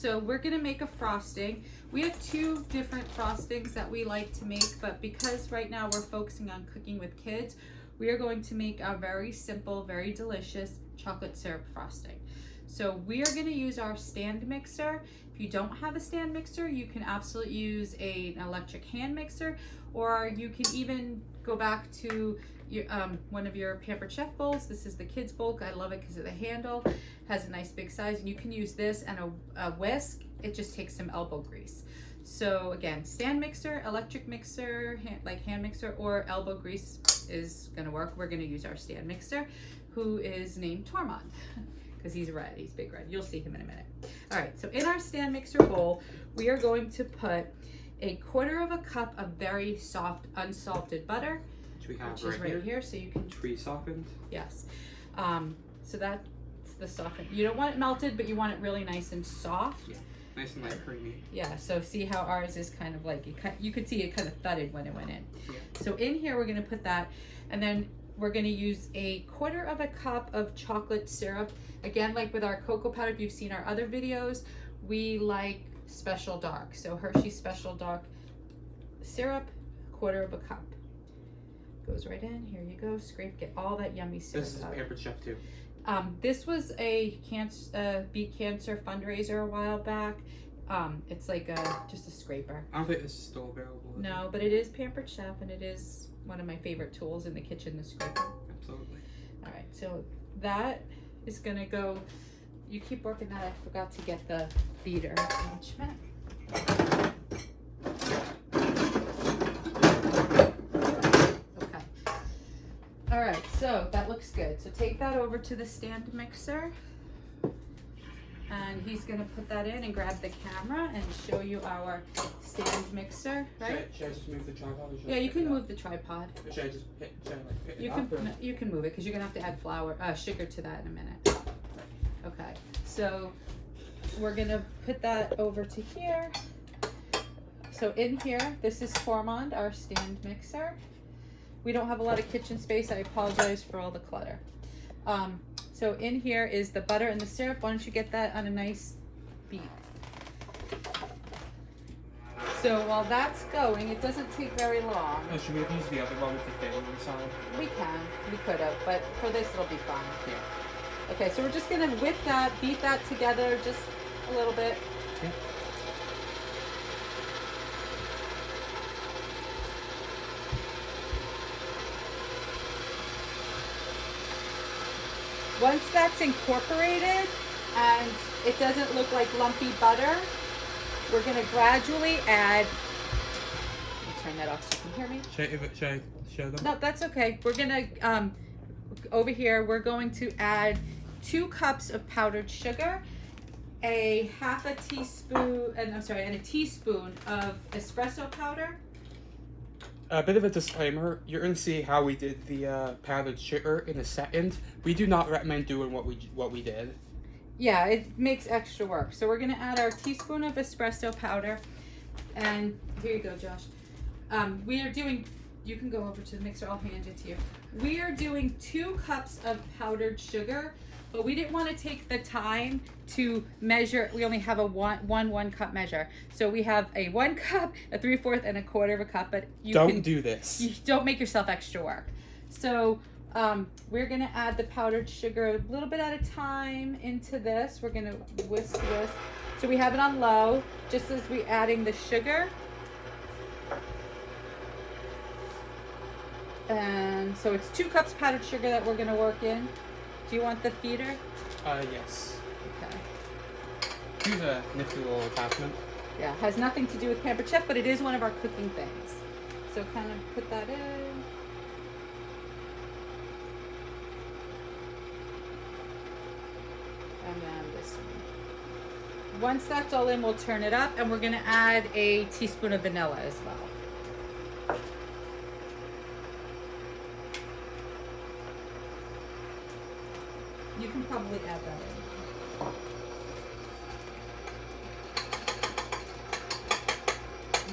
So we're gonna make a frosting. We have two different frostings that we like to make, but because right now we're focusing on cooking with kids, we are going to make a very simple, very delicious chocolate syrup frosting. So we are gonna use our stand mixer. If you don't have a stand mixer, you can absolutely use an electric hand mixer, or you can even go back to your, one of your Pampered Chef bowls. This is the kids bowl. I love it because of the handle. It has a nice big size, and you can use this and a whisk. It just takes some elbow grease. So again, stand mixer, electric mixer, hand mixer, or elbow grease is gonna work. We're gonna use our stand mixer, who is named Tormund because he's red, he's big red. You'll see him in a minute. All right, so in our stand mixer bowl, we are going to put 1/4 cup of very soft, unsalted butter, which is right here, so you can pre-softened. Yes. So that's the softened. You don't want it melted, but you want it really nice and soft. Yeah, nice and light creamy. Yeah, so see how ours is kind of like, you could see it kind of thudded when it went in. Yeah. So in here, we're gonna put that, and then we're gonna use 1/4 cup of chocolate syrup. Again, like with our cocoa powder, if you've seen our other videos, we like special dark. So Hershey's special dark syrup, 1/4 cup. Goes right in, here you go, scrape, get all that yummy syrup out. This is Pampered Chef too. This was a beet cancer fundraiser a while back. It's like just a scraper. I don't think this is still available. No, but it is Pampered Chef, and it is one of my favorite tools in the kitchen, the scraper. Absolutely. All right, so that is gonna go, you keep working that, I forgot to get the beater. Okay. All right, so that looks good. So take that over to the stand mixer, and he's gonna put that in and grab the camera and show you our stand mixer, right? Should I just move the tripod? Or should Yeah, I you pick can it move up? the tripod. Or should I just pick it You up? can move it because you're gonna have to add sugar to that in a minute. Okay, so we're gonna put that over to here. So in here, this is Tormund, our stand mixer. We don't have a lot of kitchen space. I apologize for all the clutter. So in here is the butter and the syrup. Why don't you get that on a nice beat? So while that's going, it doesn't take very long. Oh, should we have used the other one with the thing on the side? We could have, but for this it'll be fine. Yeah. Okay, so we're just gonna whip that, beat that together just a little bit. Yeah. Once that's incorporated and it doesn't look like lumpy butter, we're gonna gradually add, let me turn that off so you can hear me. Should I show them? No, that's okay. We're gonna, over here, we're going to add 2 cups of powdered sugar, a teaspoon and a teaspoon of espresso powder. A bit of a disclaimer, you're going to see how we did the powdered sugar in a second. We do not recommend doing what we did. Yeah, it makes extra work. So we're gonna add our teaspoon of espresso powder, and here you go, Josh. We are doing, you can go over to the mixer, I'll hand it to you. We are doing 2 cups of powdered sugar, but we didn't want to take the time to measure. We only have a one cup measure. So we have a 1 cup, a 3/4, and a 1/4 cup, but you Don't do this. You don't make yourself extra work. So we're gonna add the powdered sugar a little bit at a time into this. We're gonna whisk this. So we have it on low, just as we adding the sugar. And so it's 2 cups powdered sugar that we're gonna work in. Do you want the feeder? Yes. Okay. Here's a nifty little attachment. Yeah, it has nothing to do with Pampered Chef, but it is one of our cooking things. So kind of put that in. And then this one. Once that's all in, we'll turn it up, and we're gonna add a teaspoon of vanilla as well. You can probably add that in.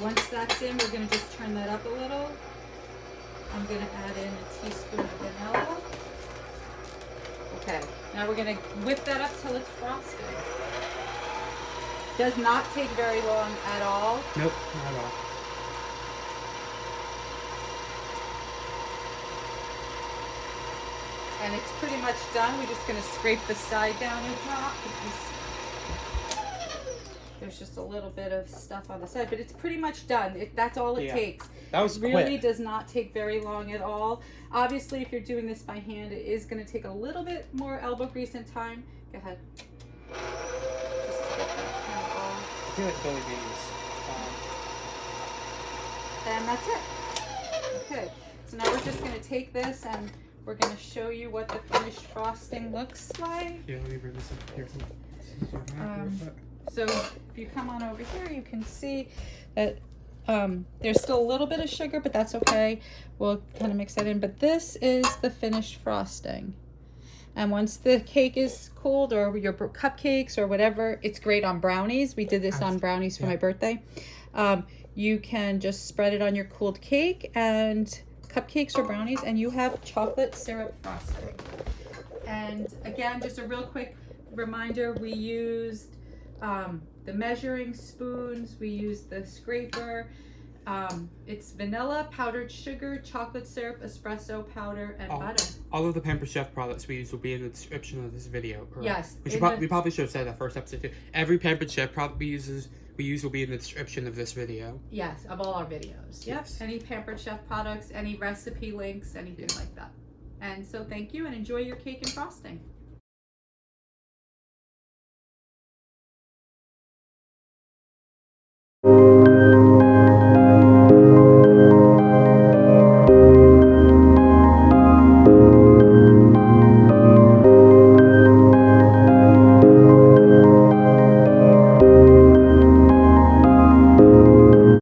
Once that's in, we're gonna just turn that up a little. I'm gonna add in a teaspoon of vanilla. Okay, now we're gonna whip that up till it's frosted. Does not take very long at all. Nope, not at all. And it's pretty much done. We're just gonna scrape the side down a drop because there's just a little bit of stuff on the side, but it's pretty much done. That's all it takes. That was It really quick. does not take very long at all. Obviously, if you're doing this by hand, it is gonna take a little bit more elbow grease and time. Go ahead. Just to get that kind of all. I feel like Billy Beans. And that's it. Okay, so now we're just gonna take this and we're gonna show you what the finished frosting looks like. Yeah, let me bring this up here. So if you come on over here, you can see that there's still a little bit of sugar, but that's okay. We'll kind of mix that in. But this is the finished frosting. And once the cake is cooled, or your cupcakes or whatever, it's great on brownies. We did this on brownies for my birthday. You can just spread it on your cooled cake and cupcakes or brownies, and you have chocolate syrup frosting. And again, just a real quick reminder, we used the measuring spoons, we used the scraper. It's vanilla, powdered sugar, chocolate syrup, espresso powder, and butter. All of the Pampered Chef products we use will be in the description of this video. Yes. We probably should have said that first episode too. Every Pampered Chef product we use will be in the description of this video. Yes, of all our videos. Yep. Yes. Any Pampered Chef products, any recipe links, anything like that. And so thank you, and enjoy your cake and frosting.